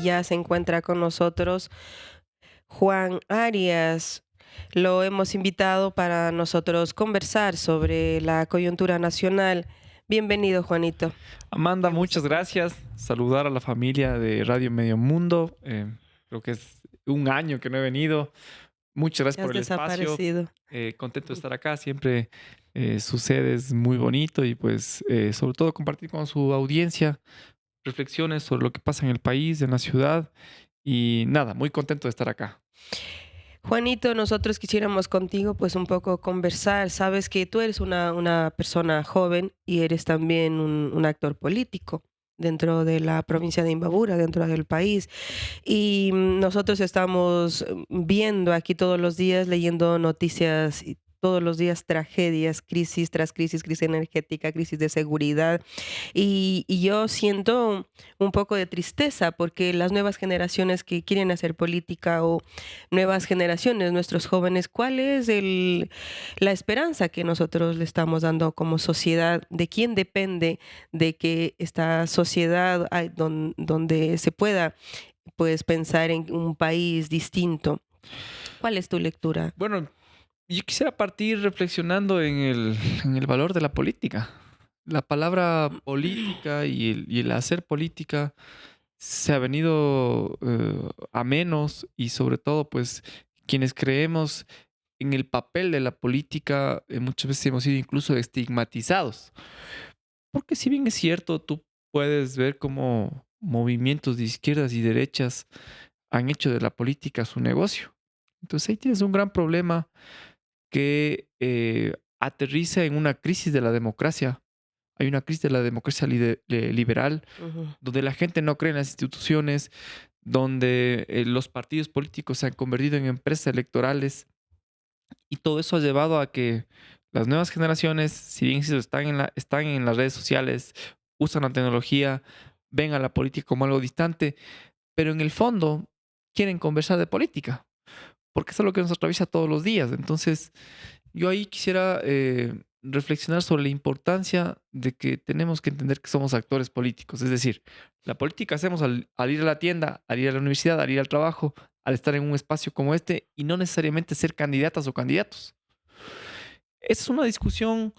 ya se encuentra con nosotros Juan Arias. Lo hemos invitado para nosotros conversar sobre la coyuntura nacional. Bienvenido, Juanito. Amanda, Qué gusto muchas tenerte. gracias. Saludar a la familia de Radio Medio Mundo. Creo que es un año que no he venido. Muchas gracias Te por has el espacio. desaparecido. Contento de estar acá. Siempre su sede es muy bonito y pues sobre todo compartir con su audiencia reflexiones sobre lo que pasa en el país, en la ciudad. Y nada, muy contento de estar acá. Juanito, nosotros quisiéramos contigo pues un poco conversar. Sabes que tú eres una persona joven y eres también un actor político dentro de la provincia de Imbabura, dentro del país. Y nosotros estamos viendo aquí todos los días, leyendo noticias y todos los días tragedias, crisis tras crisis, crisis energética, crisis de seguridad. Y yo siento un poco de tristeza porque las nuevas generaciones que quieren hacer política o nuevas generaciones, nuestros jóvenes, ¿cuál es la esperanza que nosotros le estamos dando como sociedad? ¿De quién depende de que esta sociedad donde se pueda pues pensar en un país distinto? ¿Cuál es tu lectura? Bueno, yo quisiera partir reflexionando en el valor de la política. La palabra política y el hacer política se ha venido a menos y sobre todo pues quienes creemos en el papel de la política muchas veces hemos sido incluso estigmatizados. Porque si bien es cierto, tú puedes ver cómo movimientos de izquierdas y derechas han hecho de la política su negocio. Entonces ahí tienes un gran problema que aterriza en una crisis de la democracia. Hay una crisis de la democracia liberal, Ujú. donde la gente no cree en las instituciones, donde los partidos políticos se han convertido en empresas electorales y todo eso ha llevado a que las nuevas generaciones, si bien insisto, están en las redes sociales, usan la tecnología, ven a la política como algo distante, pero en el fondo quieren conversar de política, porque eso es lo que nos atraviesa todos los días. Entonces, yo ahí quisiera reflexionar sobre la importancia de que tenemos que entender que somos actores políticos. Es decir, la política hacemos al ir a la tienda, al ir a la universidad, al ir al trabajo, al estar en un espacio como este y no necesariamente ser candidatas o candidatos. Esa es una discusión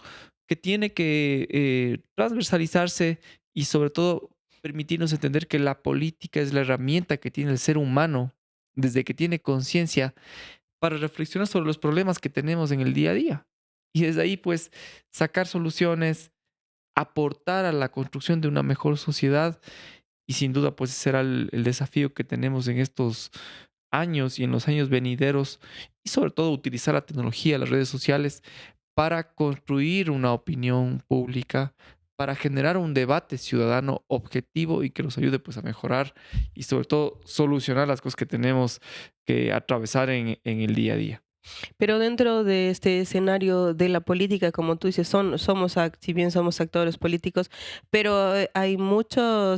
que tiene que transversalizarse y sobre todo permitirnos entender que la política es la herramienta que tiene el ser humano desde que tiene conciencia para reflexionar sobre los problemas que tenemos en el día a día. Y desde ahí, pues, sacar soluciones, aportar a la construcción de una mejor sociedad y sin duda, pues, ese será el desafío que tenemos en estos años y en los años venideros y sobre todo utilizar la tecnología, las redes sociales para construir una opinión pública, para generar un debate ciudadano objetivo y que nos ayude pues a mejorar y sobre todo solucionar las cosas que tenemos que atravesar en el día a día. Pero dentro de este escenario de la política, como tú dices, si bien somos actores políticos, pero hay mucha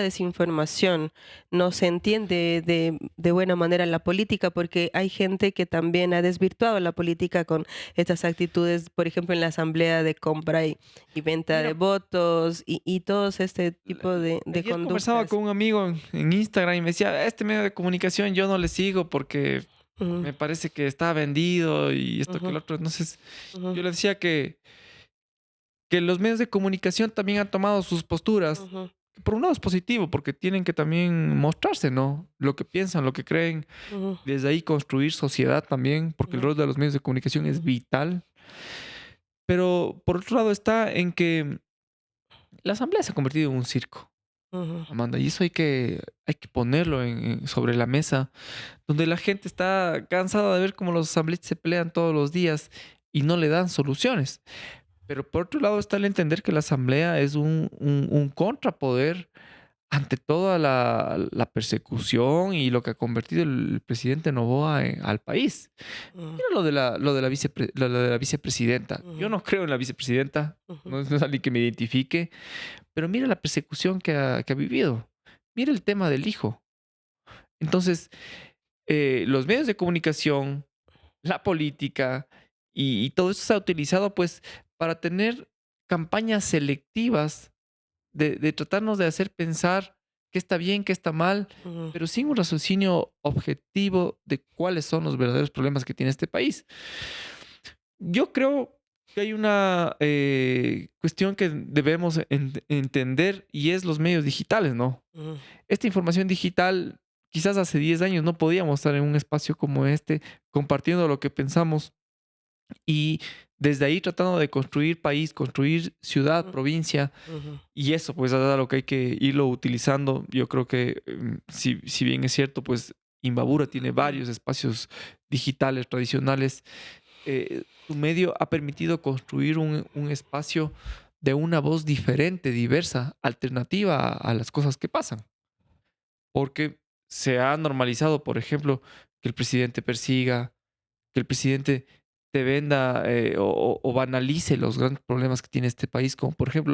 desinformación. No se entiende de buena manera la política porque hay gente que también ha desvirtuado la política con estas actitudes, por ejemplo, en la asamblea de compra y venta de Mira, votos y todos este tipo de ayer conversaba conductas. con un amigo en Instagram y me decía, este medio de comunicación yo no le sigo porque Ujú, me parece que está vendido y esto que ujú, lo otro. Entonces, ujú, yo le decía que los medios de comunicación también han tomado sus posturas. ujú, Que por un lado es positivo, porque tienen que también mostrarse, ¿no? Lo que piensan, lo que creen. ujú, Desde ahí construir sociedad también, porque el ujú, rol de los medios de comunicación es vital. Pero por otro lado está en que la asamblea se ha convertido en un circo, ujú. Amanda, y eso hay que ponerlo sobre la mesa, donde la gente está cansada de ver cómo los asambleístas se pelean todos los días y no le dan soluciones. Pero por otro lado está el entender que la asamblea es un contrapoder ante toda la persecución y lo que ha convertido el presidente Noboa al país. Ujú, Mira lo de la vicepresidenta. Yo ujú, no creo en la vicepresidenta, ujú, no es alguien que me identifique, pero mira la persecución que ha vivido. Mira el tema del hijo. Entonces, los medios de comunicación, la política y todo eso se ha utilizado pues para tener campañas selectivas de tratarnos de hacer pensar qué está bien, qué está mal, Ujú, pero sin un raciocinio objetivo de cuáles son los verdaderos problemas que tiene este país. Yo creo que hay una cuestión que debemos entender y es los medios digitales, ¿no? ujú, Esta información digital, quizás hace 10 años no podíamos estar en un espacio como este compartiendo lo que pensamos y desde ahí tratando de construir país, construir ciudad, ujú, provincia, ujú, y eso pues es algo que hay que irlo utilizando. Yo creo que si bien es cierto, pues Imbabura tiene varios espacios digitales tradicionales, tu medio ha permitido construir un espacio de una voz diferente, diversa, alternativa a las cosas que pasan. Porque se ha normalizado, por ejemplo, que el presidente persiga, que el presidente te venda o banalice los grandes problemas que tiene este país, como por ejemplo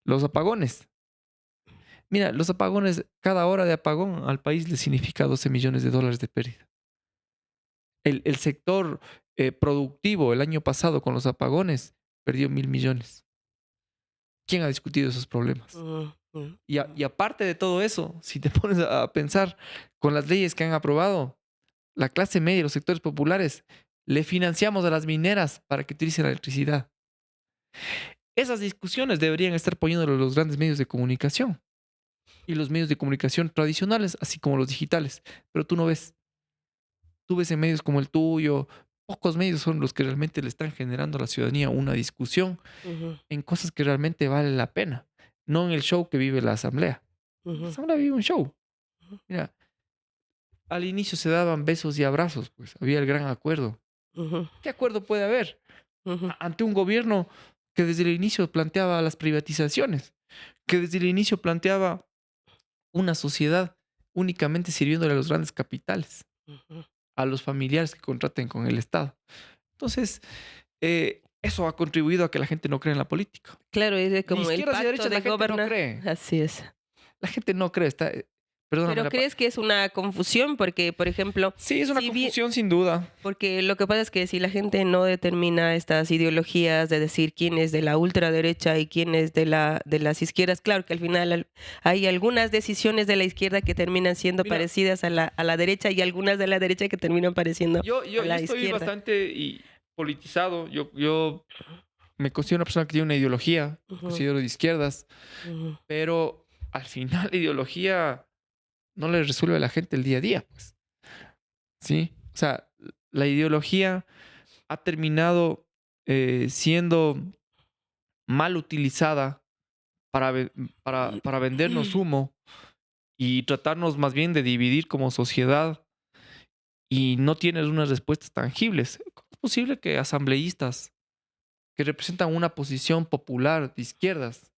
los apagones. Mira, los apagones, cada hora de apagón al país le significa 12 millones de dólares de pérdida. El sector productivo el año pasado con los apagones perdió 1.000 millones. ¿Quién ha discutido esos problemas? ujú, ujú, Y aparte de todo eso, si te pones a pensar con las leyes que han aprobado, la clase media y los sectores populares, le financiamos a las mineras para que utilicen la electricidad. Esas discusiones deberían estar poniéndolo los grandes medios de comunicación y los medios de comunicación tradicionales, así como los digitales. Pero tú no ves, tú ves en medios como el tuyo, pocos medios son los que realmente le están generando a la ciudadanía una discusión ujú, en cosas que realmente valen la pena, no en el show que vive la asamblea. La ujú, asamblea vive un show. Mira, al inicio se daban besos y abrazos, pues había el gran acuerdo. ujú, ¿Qué acuerdo puede haber ujú, ante un gobierno que desde el inicio planteaba las privatizaciones, que desde el inicio planteaba una sociedad únicamente sirviéndole a los grandes capitales, ujú. a los familiares que contraten con el Estado? Entonces, eso ha contribuido a que la gente no cree en la política. Claro, es de Ni como el izquierdas y pacto derechas, de la gente no gobernar. cree. Así es. La gente no cree. Perdóname Pero la ¿crees que es una confusión? Porque, por ejemplo, Sí, es una si bien, confusión sin duda. porque lo que pasa es que si la gente no determina estas ideologías de decir quién es de la ultraderecha y quién es de las izquierdas, claro que al final hay algunas decisiones de la izquierda que terminan siendo Mira, parecidas a la derecha y algunas de la derecha que terminan pareciendo a yo la estoy izquierda. bastante politizado. Yo me considero una persona que tiene una ideología, me Ujú, considero de izquierdas, ujú, pero al final la ideología no le resuelve a la gente el día a día, pues, ¿sí? O sea, la ideología ha terminado siendo mal utilizada para, para vendernos humo y tratarnos más bien de dividir como sociedad y no tienes unas respuestas tangibles. ¿Cómo es posible que asambleístas que representan una posición popular de izquierdas,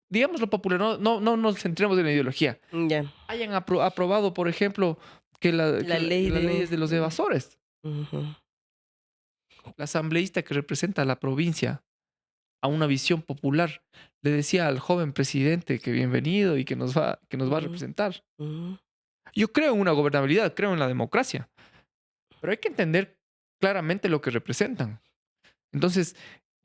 digamos lo popular, no nos centremos en la ideología, ya, hayan aprobado, por ejemplo, que, la ley las de... leyes de los evasores? Ujú, La asambleísta que representa a la provincia a una visión popular le decía al joven presidente que bienvenido y que nos va a ujú, representar. ujú. Yo creo en una gobernabilidad, creo en la democracia, pero hay que entender claramente lo que representan. Entonces,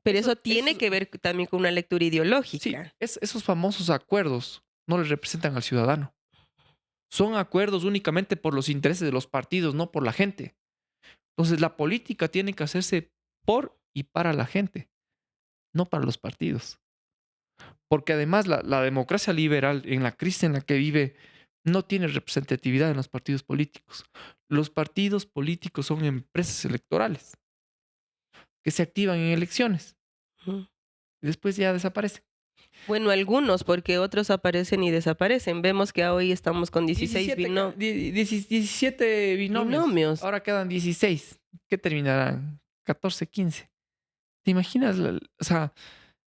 Pero eso tiene eso que ver también con una lectura sí, ideológica. esos famosos acuerdos no les representan al ciudadano. Son acuerdos únicamente por los intereses de los partidos, no por la gente. Entonces, la política tiene que hacerse por y para la gente, no para los partidos. Porque además la democracia liberal, en la crisis en la que vive, no tiene representatividad en los partidos políticos. Los partidos políticos son empresas electorales que se activan en elecciones Ujú. y después ya desaparecen. Bueno, algunos, porque otros aparecen y desaparecen. Vemos que hoy estamos con 16 17 binomios. binomios. Ahora quedan 16. ¿Qué terminarán? 14, 15. ¿Te imaginas? O sea,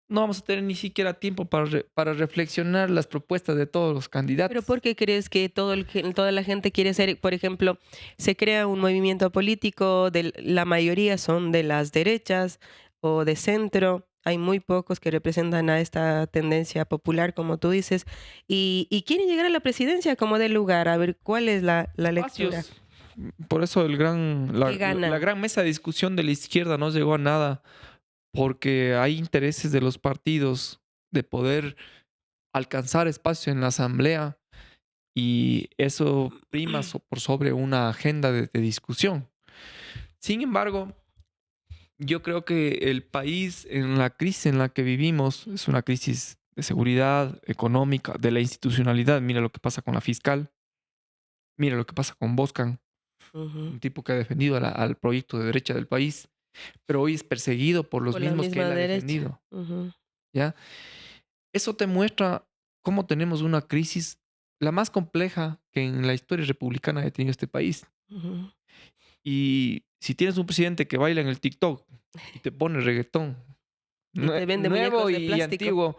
no vamos a tener ni siquiera tiempo para reflexionar las propuestas de todos los Pero candidatos. ¿por qué crees que toda la gente quiere ser, por ejemplo, se crea un movimiento político, la mayoría son de las derechas o de centro? Hay muy pocos que representan a esta tendencia popular, como tú dices, y quieren llegar a la presidencia como del lugar. A ver, ¿cuál es la lectura? Espacios. Por eso ¿Qué la ganan? gran mesa de discusión de la izquierda no llegó a nada, porque hay intereses de los partidos de poder alcanzar espacio en la asamblea y eso prima por sobre una agenda de discusión. Sin embargo, yo creo que el país en la crisis en la que vivimos es una crisis de seguridad económica, de la institucionalidad. Mira lo que pasa con la fiscal, mira lo que pasa con Boscan, Ujú. un tipo que ha defendido al proyecto de derecha del país, pero hoy es perseguido por los Por la mismos que misma él ha derecha. defendido, Ujú, ¿ya? Eso te muestra cómo tenemos una crisis la más compleja que en la historia republicana ha tenido este país. ujú. Y si tienes un presidente que baila en el TikTok y te pone reggaetón Y te vende nuevo muñecos de y plástico. antiguo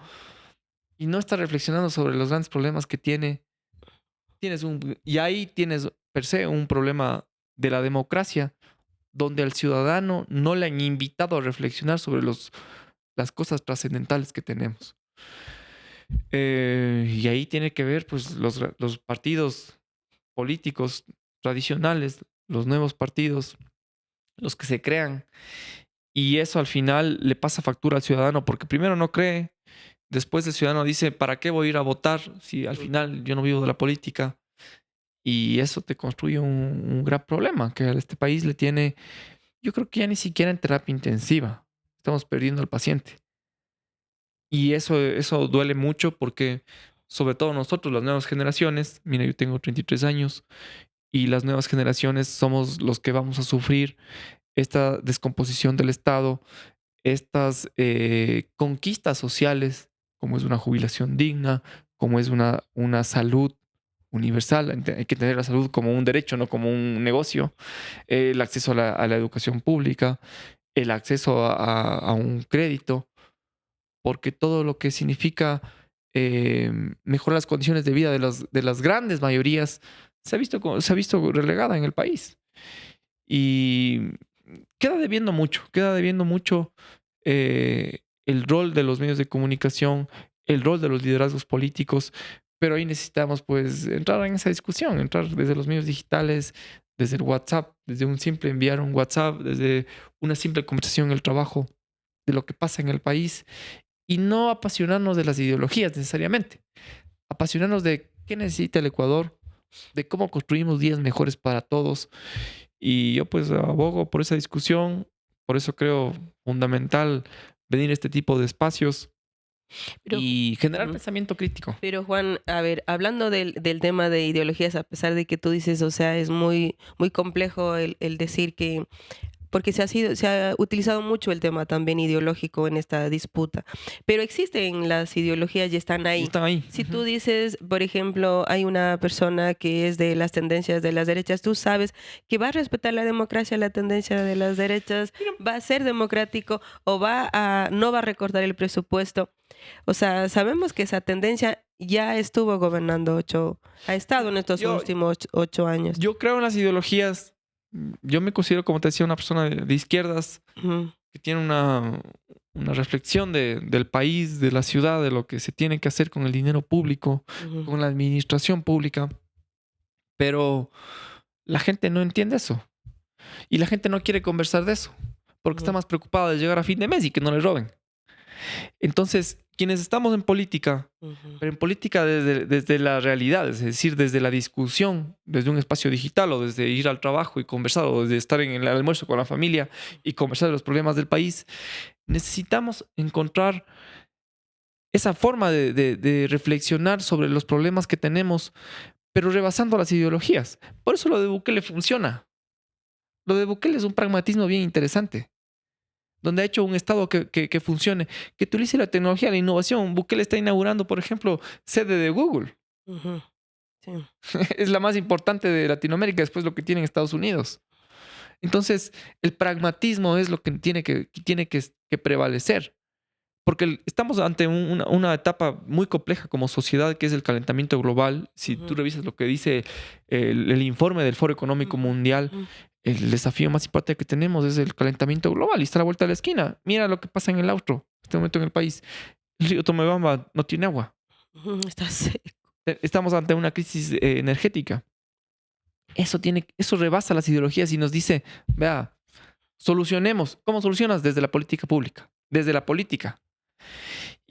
y no está reflexionando sobre los grandes problemas que tiene, y ahí tienes per se un problema de la democracia, donde al ciudadano no le han invitado a reflexionar sobre las cosas trascendentales que tenemos. Y ahí tiene que ver pues, los partidos políticos tradicionales, los nuevos partidos, los que se crean. Y eso al final le pasa factura al ciudadano, porque primero no cree, después el ciudadano dice, ¿para qué voy a ir a votar si al Ujú. final yo no vivo de la política? Y eso te construye un gran problema que a este país le tiene, yo creo que ya ni siquiera en terapia intensiva. Estamos perdiendo al paciente. Y eso duele mucho porque, sobre todo nosotros, las nuevas generaciones, mira, yo tengo 33 años y las nuevas generaciones somos los que vamos a sufrir esta descomposición del Estado, estas conquistas sociales, como es una jubilación digna, como es una salud universal. Hay que tener la salud como un derecho, no como un negocio. El acceso a la educación pública, el acceso a un crédito, porque todo lo que significa mejorar las condiciones de vida de las grandes mayorías se ha visto relegada en el país. Y queda debiendo mucho el rol de los medios de comunicación, el rol de los liderazgos políticos, pero ahí necesitamos pues entrar en esa discusión, entrar desde los medios digitales, desde el WhatsApp, desde un simple enviar un WhatsApp, desde una simple conversación en el trabajo, de lo que pasa en el país y no apasionarnos de las ideologías necesariamente, apasionarnos de qué necesita el Ecuador, de cómo construimos días mejores para todos. Y yo pues abogo por esa discusión, por eso creo fundamental venir a este tipo de espacios Pero, y generar ujú. pensamiento crítico. Pero Juan, a ver, hablando del tema de ideologías, a pesar de que tú dices, o sea, es muy, muy complejo el decir que porque se ha utilizado mucho el tema también ideológico en esta disputa. Pero existen las ideologías y están Y ahí. están ahí. Si tú Ujú. dices, por ejemplo, hay una persona que es de las tendencias de las derechas, tú sabes que va a respetar la democracia, la tendencia de las derechas, Mira, va a ser democrático o no va a recortar el presupuesto. O sea, sabemos que esa tendencia ya estuvo gobernando ha estado en estos yo, últimos 8 años. yo creo en las ideologías. Yo me considero, como te decía, una persona de izquierdas Ujú, que tiene una reflexión del país, de la ciudad, de lo que se tiene que hacer con el dinero público, ujú, con la administración pública, pero la gente no entiende eso. Y la gente no quiere conversar de eso, porque está ujú, más preocupada de llegar a fin de mes y que no le roben. Entonces, quienes estamos en política, ujú, pero en política desde la realidad, es decir, desde la discusión, desde un espacio digital o desde ir al trabajo y conversar o desde estar en el almuerzo con la familia y conversar de los problemas del país, necesitamos encontrar esa forma de reflexionar sobre los problemas que tenemos, pero rebasando las ideologías. Por eso lo de Bukele funciona. Lo de Bukele es un pragmatismo bien interesante, donde ha hecho un Estado que funcione, que utilice la tecnología, la innovación. Bukele está inaugurando, por ejemplo, sede de Google. ujú. Sí. Es la más importante de Latinoamérica después de lo que tiene en Estados Unidos. Entonces, el pragmatismo es lo que tiene que prevalecer, porque estamos ante una etapa muy compleja como sociedad, que es el calentamiento global. Si tú Ujú, revisas lo que dice el informe del Foro Económico ujú, Mundial, ujú, el desafío más importante que tenemos es el calentamiento global y está a la vuelta de la esquina. Mira lo que pasa en el austro, en este momento en el país. El río Tomebamba no tiene agua. ujú. Está seco. Estamos ante una crisis energética. Eso rebasa las ideologías y nos dice, vea, solucionemos. ¿Cómo solucionas? Desde la política pública, desde la política.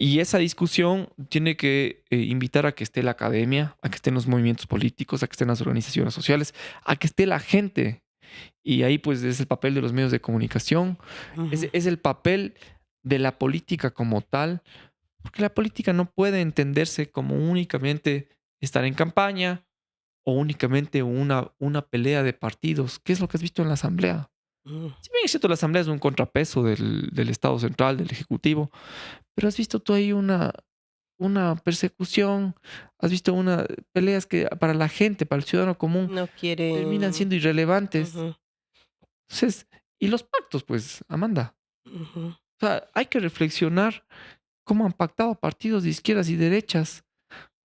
Y esa discusión tiene que invitar a que esté la academia, a que estén los movimientos políticos, a que estén las organizaciones sociales, a que esté la gente. Y ahí pues es el papel de los medios de comunicación, Ujú. es el papel de la política como tal, porque la política no puede entenderse como únicamente estar en campaña o únicamente una pelea de partidos. ¿Qué es lo que has visto en la asamblea? Mm. Si bien es cierto, la asamblea es un contrapeso del Estado central, del Ejecutivo, pero has visto tú ahí una persecución, has visto una peleas que para la gente, para el ciudadano común, No terminan quieren. siendo irrelevantes. Ujú, Entonces, y los pactos, pues, Amanda. ujú, O sea, hay que reflexionar cómo han pactado partidos de izquierdas y derechas,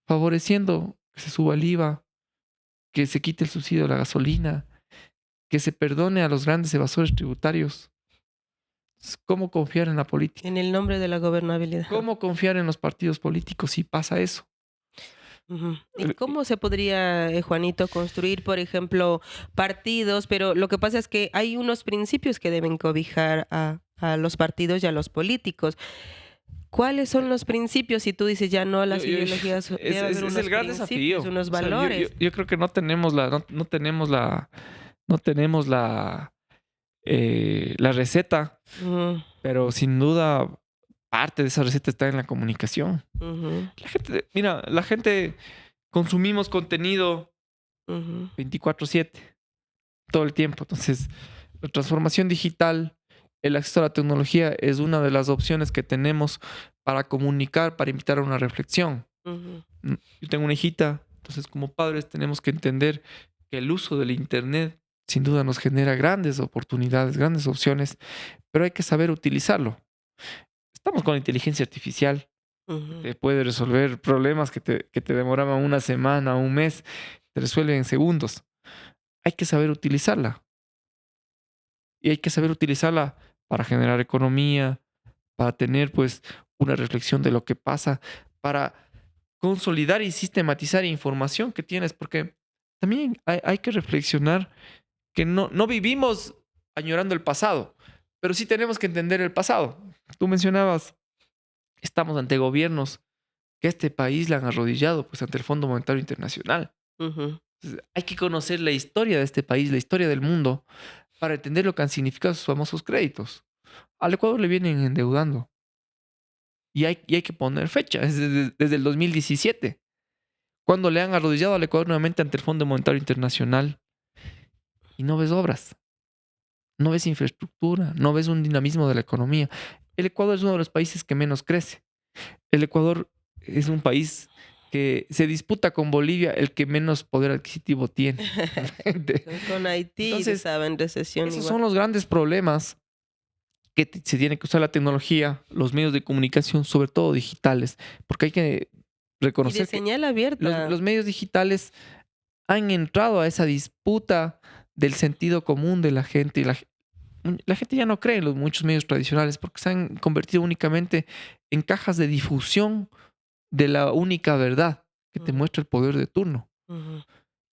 favoreciendo que se suba el IVA, que se quite el subsidio de la gasolina, que se perdone a los grandes evasores tributarios. ¿Cómo confiar en la política? en el nombre de la gobernabilidad. ¿Cómo confiar en los partidos políticos si pasa eso? Ujú. ¿Y Eh, cómo se podría, Juanito, construir, por ejemplo, partidos? Pero lo que pasa es que hay unos principios que deben cobijar a los partidos y a los políticos. ¿Cuáles son los principios? Si tú dices ya no a Yo, las yo- ideologías, debe haber es el unos gran principios, desafío. unos O sea, valores. yo creo que no tenemos la receta, Ujú, pero sin duda parte de esa receta está en la comunicación. ujú, Mira, la gente consumimos contenido ujú, 24/7 todo el tiempo. Entonces, la transformación digital, el acceso a la tecnología es una de las opciones que tenemos para comunicar, para invitar a una reflexión. ujú, Yo tengo una hijita, entonces como padres tenemos que entender que el uso del Internet sin duda nos genera grandes oportunidades, grandes opciones, pero hay que saber utilizarlo. Estamos con la inteligencia artificial, que ujú. te puede resolver problemas que te demoraban una semana, un mes, te resuelven en segundos. Hay que saber utilizarla y hay que saber utilizarla para generar economía, para tener pues una reflexión de lo que pasa, para consolidar y sistematizar información que tienes, porque también hay que reflexionar que no vivimos añorando el pasado, pero sí tenemos que entender el pasado. Tú mencionabas, estamos ante gobiernos que a este país le han arrodillado pues ante el Fondo Monetario Internacional. Ujú, Entonces, hay que conocer la historia de este país, la historia del mundo, para entender lo que han significado sus famosos créditos. Al Ecuador le vienen endeudando y hay que poner fecha, es desde el 2017, cuando le han arrodillado al Ecuador nuevamente ante el Fondo Monetario Internacional y no ves obras, no ves infraestructura, no ves un dinamismo de la economía. El Ecuador es uno de los países que menos crece. El Ecuador es un país que se disputa con Bolivia el que menos poder adquisitivo tiene, realmente. Con Haití Entonces, estaba en recesión esos igual. son los grandes problemas que se tiene que usar la tecnología, los medios de comunicación, sobre todo digitales, porque hay que Y de reconocer que señal abierta. los medios digitales han entrado a esa disputa del sentido común de la gente. Y la gente ya no cree en los muchos medios tradicionales porque se han convertido únicamente en cajas de difusión de la única verdad que te Ujú, muestra el poder de turno. ujú.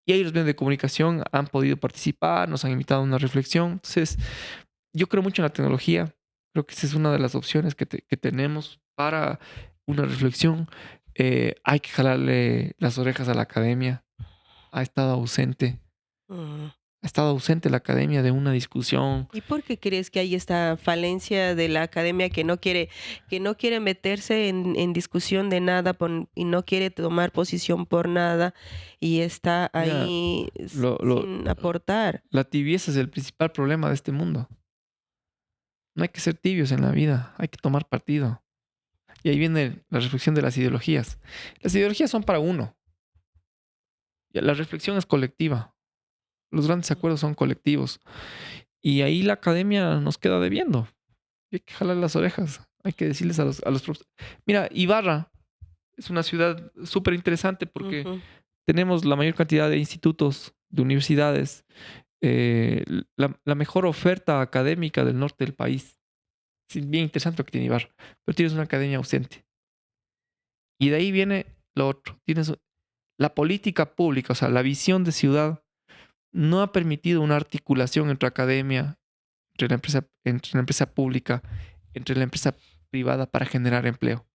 Y ahí los medios de comunicación han podido participar, nos han invitado a una reflexión. Entonces, yo creo mucho en la tecnología. Creo que esa es una de las opciones que tenemos para una reflexión. Hay que jalarle las orejas a la academia. Ha estado ausente. Ujú. Ha estado ausente la academia de una discusión. ¿Y por qué crees que hay esta falencia de la academia que no quiere meterse en discusión de nada y no quiere tomar posición por nada y está Mira, ahí lo, lo- sin aportar? la tibieza es el principal problema de este mundo. No hay que ser tibios en la vida, hay que tomar partido. Y ahí viene la reflexión de las ideologías. Las ideologías son para uno. La reflexión es colectiva. Los grandes acuerdos son colectivos. Y ahí la academia nos queda debiendo. Y hay que jalar las orejas. Hay que decirles a los profesores. Mira, Ibarra es una ciudad súper interesante porque Ujú, tenemos la mayor cantidad de institutos, de universidades, la mejor oferta académica del norte del país. Es bien interesante lo que tiene Ibarra. Pero tienes una academia ausente. Y de ahí viene lo otro. Tienes la política pública, o sea, la visión de ciudad no ha permitido una articulación entre academia, entre la empresa pública, entre la empresa privada para generar empleo.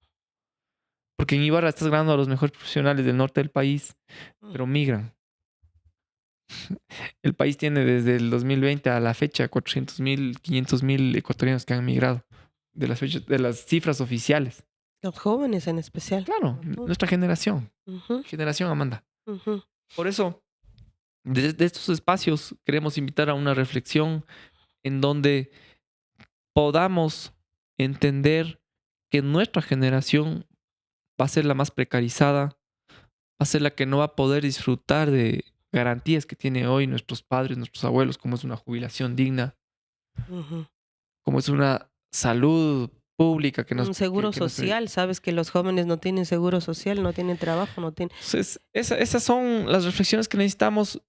Porque en Ibarra estás ganando a los mejores profesionales del norte del país, Mm. pero migran. El país tiene desde el 2020 a la fecha 400.000, 500.000 ecuatorianos que han migrado de las cifras oficiales. Los jóvenes en especial. Claro, Ujú, nuestra ujú, generación Amanda. ujú, Por eso, desde estos espacios queremos invitar a una reflexión en donde podamos entender que nuestra generación va a ser la más precarizada, va a ser la que no va a poder disfrutar de garantías que tienen hoy nuestros padres, nuestros abuelos, como es una jubilación digna, ujú. como es una salud pública que nos, Un seguro que nos permite. social, sabes que los jóvenes no tienen seguro social, no tienen trabajo, no tienen. Entonces, esas son las reflexiones que necesitamos.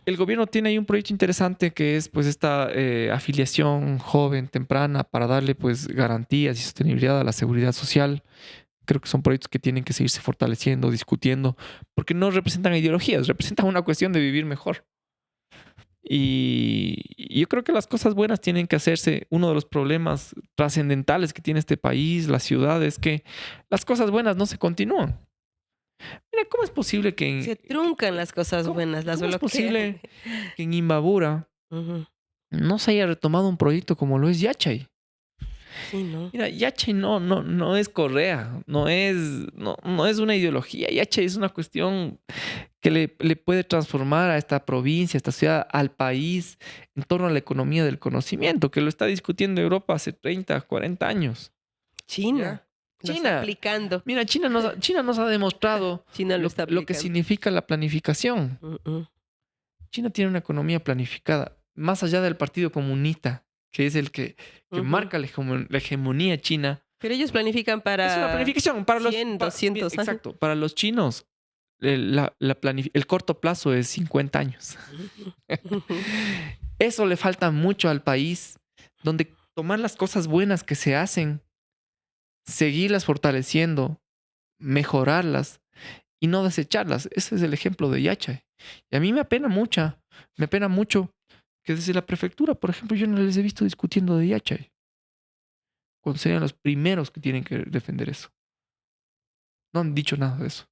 El gobierno tiene ahí un proyecto interesante que es pues esta afiliación joven, temprana, para darle pues garantías y sostenibilidad a la seguridad social. Creo que son proyectos que tienen que seguirse fortaleciendo, discutiendo, porque no representan ideologías, representan una cuestión de vivir mejor. Y yo creo que las cosas buenas tienen que hacerse. Uno de los problemas trascendentales que tiene este país, la ciudad, es que las cosas buenas no se continúan. Mira, ¿cómo es posible Se truncan las cosas buenas, las cómo es bloquean. posible que en Imbabura Ujú. no se haya retomado un proyecto como lo es Yachay? Sí, ¿no? Mira, Yachay no es Correa, no es una ideología. Yachay es una cuestión que le puede transformar a esta provincia, a esta ciudad, al país, en torno a la economía del conocimiento, que lo está discutiendo Europa hace 30, 40 años. China ¿Ya? lo está China, aplicando. mira, China nos ha demostrado China lo está lo que aplicando. significa la planificación. Mm. China tiene una economía planificada, más allá del Partido Comunista, que es el que Ujú. marca la hegemonía china. Pero ellos planifican Es una para planificación para 100, 200 años. exacto, para los chinos. El corto plazo es 50 años. Ujú. Eso le falta mucho al país, donde tomar las cosas buenas que se hacen, seguirlas fortaleciendo, mejorarlas y no desecharlas. Ese es el ejemplo de Yachay. Y a mí me apena mucho que desde la prefectura, por ejemplo, yo no les he visto discutiendo de Yachay, cuando serían los primeros que tienen que defender eso. No han dicho nada de eso.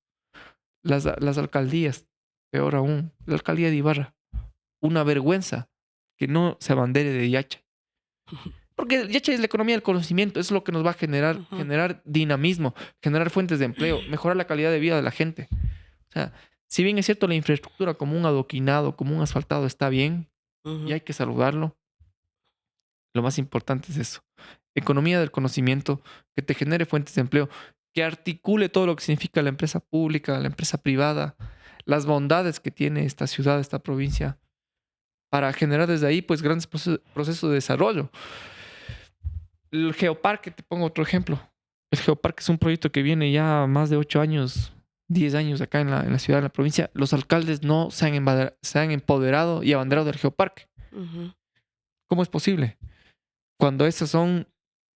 Las alcaldías, peor aún, la alcaldía de Ibarra, una vergüenza que no se abandere de Yachay. Porque Yachay es la economía del conocimiento, es lo que nos va a Ujú, generar dinamismo, generar fuentes de empleo, mejorar la calidad de vida de la gente. O sea, si bien es cierto la infraestructura como un adoquinado, como un asfaltado está bien y ujú. hay que saludarlo, lo más importante es eso. Economía del conocimiento, que te genere fuentes de empleo, que articule todo lo que significa la empresa pública, la empresa privada, las bondades que tiene esta ciudad, esta provincia, para generar desde ahí pues grandes procesos de desarrollo. El Geoparque, te pongo otro ejemplo. El Geoparque es un proyecto que viene ya más de 8 años, 10 años acá en la ciudad, en la provincia. Los alcaldes no se han empoderado y abanderado del Geoparque. Ujú. ¿Cómo es posible? Cuando esos son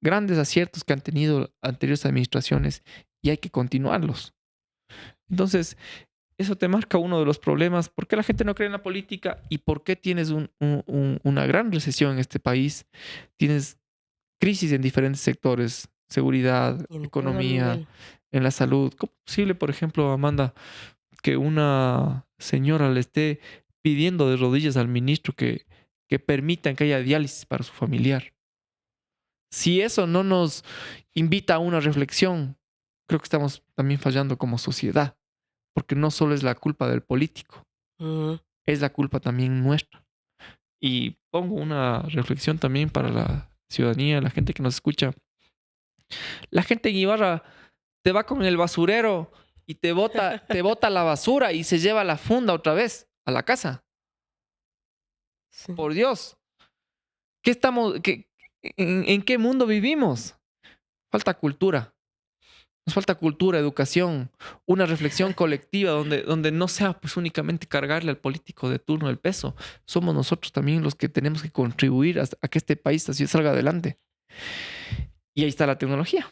grandes aciertos que han tenido anteriores administraciones y hay que continuarlos. Entonces, eso te marca uno de los problemas. ¿Por qué la gente no cree en la política y por qué tienes una gran recesión en este país? Tienes crisis en diferentes sectores, seguridad, Y en todo economía, nivel. en la salud. ¿Cómo es posible, por ejemplo, Amanda, que una señora le esté pidiendo de rodillas al ministro que permitan que haya diálisis para su familiar? Si eso no nos invita a una reflexión, creo que estamos también fallando como sociedad, porque no solo es la culpa del político, Ujú. es la culpa también nuestra. Y pongo una reflexión también para la ciudadanía, la gente que nos escucha. La gente en Ibarra te va con el basurero y te bota la basura y se lleva la funda otra vez a la casa. Sí. Por Dios, en qué mundo vivimos? Falta cultura. Nos falta cultura, educación, una reflexión colectiva donde no sea pues únicamente cargarle al político de turno el peso. Somos nosotros también los que tenemos que contribuir a que este país así salga adelante. Y ahí está la tecnología.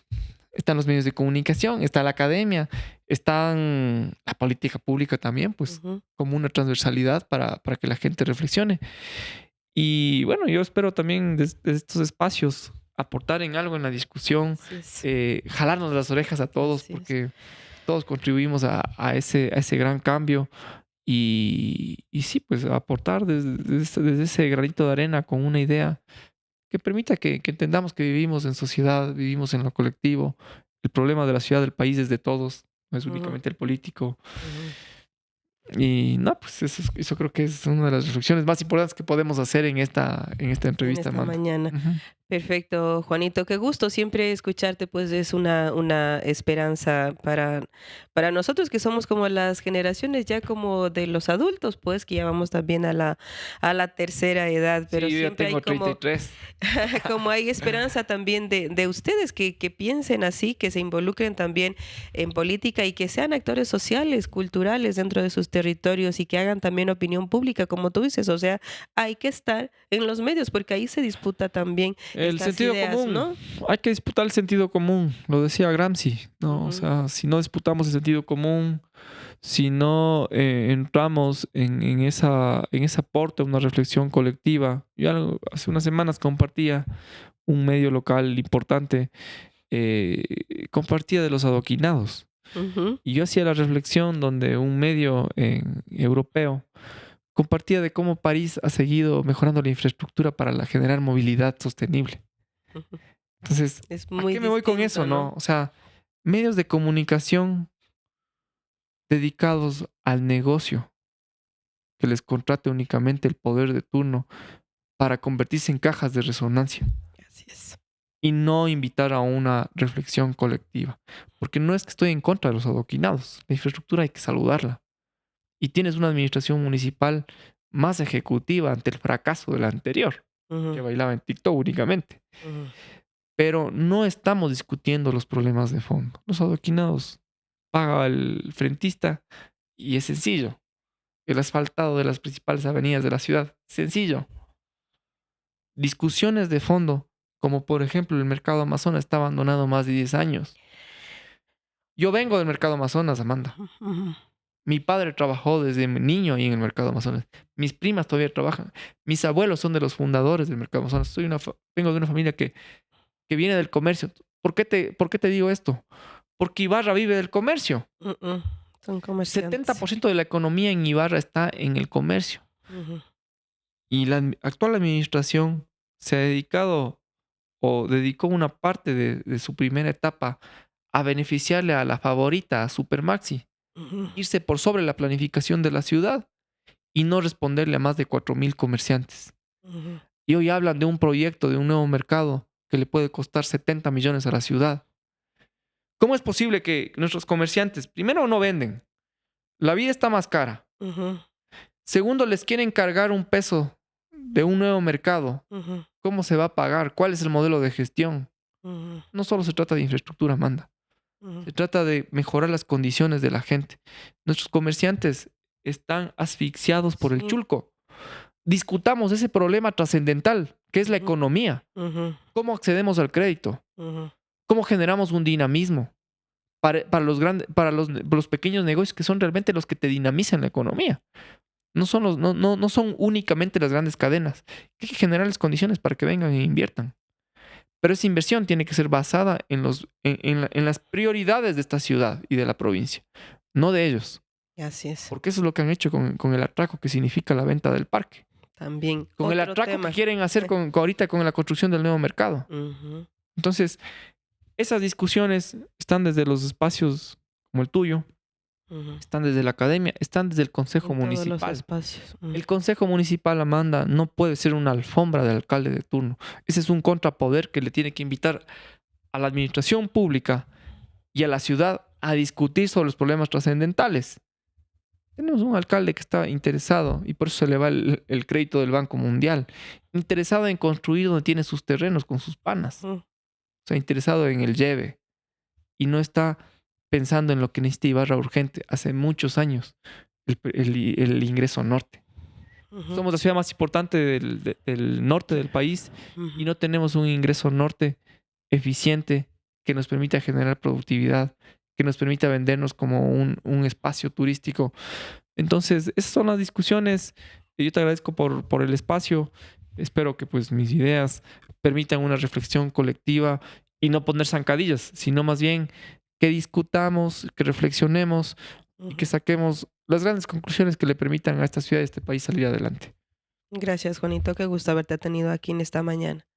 Están los medios de comunicación, está la academia, están la política pública también, pues Ujú. como una transversalidad para que la gente reflexione. Y bueno, yo espero también desde estos espacios aportar en algo en la discusión, Así es. jalarnos las orejas a todos, Así es. porque todos contribuimos a ese gran cambio. Y sí, pues aportar desde ese granito de arena con una idea que permita que entendamos que vivimos en sociedad, vivimos en lo colectivo. El problema de la ciudad, del país es de todos, no es Ujú, únicamente el político. ujú. Y no, pues eso creo que es una de las reflexiones más importantes que podemos hacer en esta En entrevista, esta Amanda. mañana. Ujú. Perfecto, Juanito. Qué gusto siempre escucharte, pues es una esperanza para nosotros que somos como las generaciones ya como de los adultos, pues que ya vamos también a la tercera edad, pero Sí, yo ya siempre hay tengo como 33. como hay esperanza también de ustedes que piensen así, que se involucren también en política y que sean actores sociales, culturales dentro de sus territorios y que hagan también opinión pública, como tú dices. O sea, hay que estar en los medios porque ahí se disputa también El estas sentido ideas, común. ¿no? Hay que disputar el sentido común, lo decía Gramsci, ¿no? O Ujú, sea, si no disputamos el sentido común, si no entramos en ese aporte, una reflexión colectiva. Hace unas semanas compartía un medio local importante, compartía de los adoquinados. ujú, Y yo hacía la reflexión donde un medio europeo compartía de cómo París ha seguido mejorando la infraestructura para generar movilidad sostenible. ujú. Entonces, Es ¿a muy qué me voy con eso, distinto, no? ¿no? O sea, medios de comunicación dedicados al negocio, que les contrate únicamente el poder de turno para convertirse en cajas de resonancia Así es. y no invitar a una reflexión colectiva. Porque no es que estoy en contra de los adoquinados, la infraestructura hay que saludarla. Y tienes una administración municipal más ejecutiva ante el fracaso de la anterior, que Ujú, bailaba en TikTok únicamente. ujú, Pero no estamos discutiendo los problemas de fondo. Los adoquinados paga el frentista y es sencillo. El asfaltado de las principales avenidas de la ciudad, sencillo. Discusiones de fondo, como por ejemplo el mercado Amazonas está abandonado más de 10 años. Yo vengo del mercado Amazonas, Amanda. ujú, ujú, Mi padre trabajó desde niño ahí en el mercado Amazonas. Mis primas todavía trabajan. Mis abuelos son de los fundadores del mercado Amazonas. Vengo de una familia que viene del comercio. ¿Por qué te digo esto? Porque Ibarra vive del comercio. ujú. Son comerciantes. 70% de la economía en Ibarra está en el comercio. Ujú, Y la actual administración se ha dedicado o dedicó una parte de su primera etapa a beneficiarle a la favorita, a Supermaxi, ujú, irse por sobre la planificación de la ciudad y no responderle a más de 4,000 comerciantes. ujú, Y hoy hablan de un proyecto, de un nuevo mercado que le puede costar 70 millones a la ciudad. ¿Cómo es posible que nuestros comerciantes, primero, no venden? La vida está más cara. ujú, Segundo, les quieren cargar un peso de un nuevo mercado. ujú, ¿Cómo se va a pagar? ¿Cuál es el modelo de gestión? ujú, No solo se trata de infraestructura, Amanda. ujú. Se trata de mejorar las condiciones de la gente. Nuestros comerciantes están asfixiados por el Sí. chulco. Discutamos ese problema trascendental, que es la Ujú, economía. ujú, ¿Cómo accedemos al crédito? ujú, ¿Cómo generamos un dinamismo para los pequeños negocios que son realmente los que te dinamizan la economía? No son únicamente las grandes cadenas. Hay que generarles condiciones para que vengan e inviertan. Pero esa inversión tiene que ser basada en las prioridades de esta ciudad y de la provincia, no de ellos. así es. Porque eso es lo que han hecho con el atraco que significa la venta del parque. También Con el otro atraco que tema. quieren hacer ahorita con la construcción del nuevo mercado. Ujú, Entonces, esas discusiones están desde los espacios como el tuyo, ujú. están desde la academia, están desde el Consejo En todos los Municipal. espacios. El Consejo Municipal, Amanda, no puede ser una alfombra del alcalde de turno. Ese es un contrapoder que le tiene que invitar a la administración pública y a la ciudad a discutir sobre los problemas trascendentales. Tenemos un alcalde que está interesado, y por eso se le va el crédito del Banco Mundial, interesado en construir donde tiene sus terrenos con sus panas. Ujú, O sea, interesado en el lleve. Y no está pensando en lo que necesita Ibarra urgente hace muchos años, el ingreso norte. ujú, Somos la ciudad más importante del norte del país y ujú. no tenemos un ingreso norte eficiente que nos permita generar productividad, que nos permita vendernos como un espacio turístico. Entonces, esas son las discusiones. Yo te agradezco por el espacio. Espero que pues mis ideas permitan una reflexión colectiva y no poner zancadillas, sino más bien que discutamos, que reflexionemos y que Ujú. saquemos las grandes conclusiones que le permitan a esta ciudad y a este país salir adelante. Gracias, Juanito. Qué gusto haberte tenido aquí en esta mañana.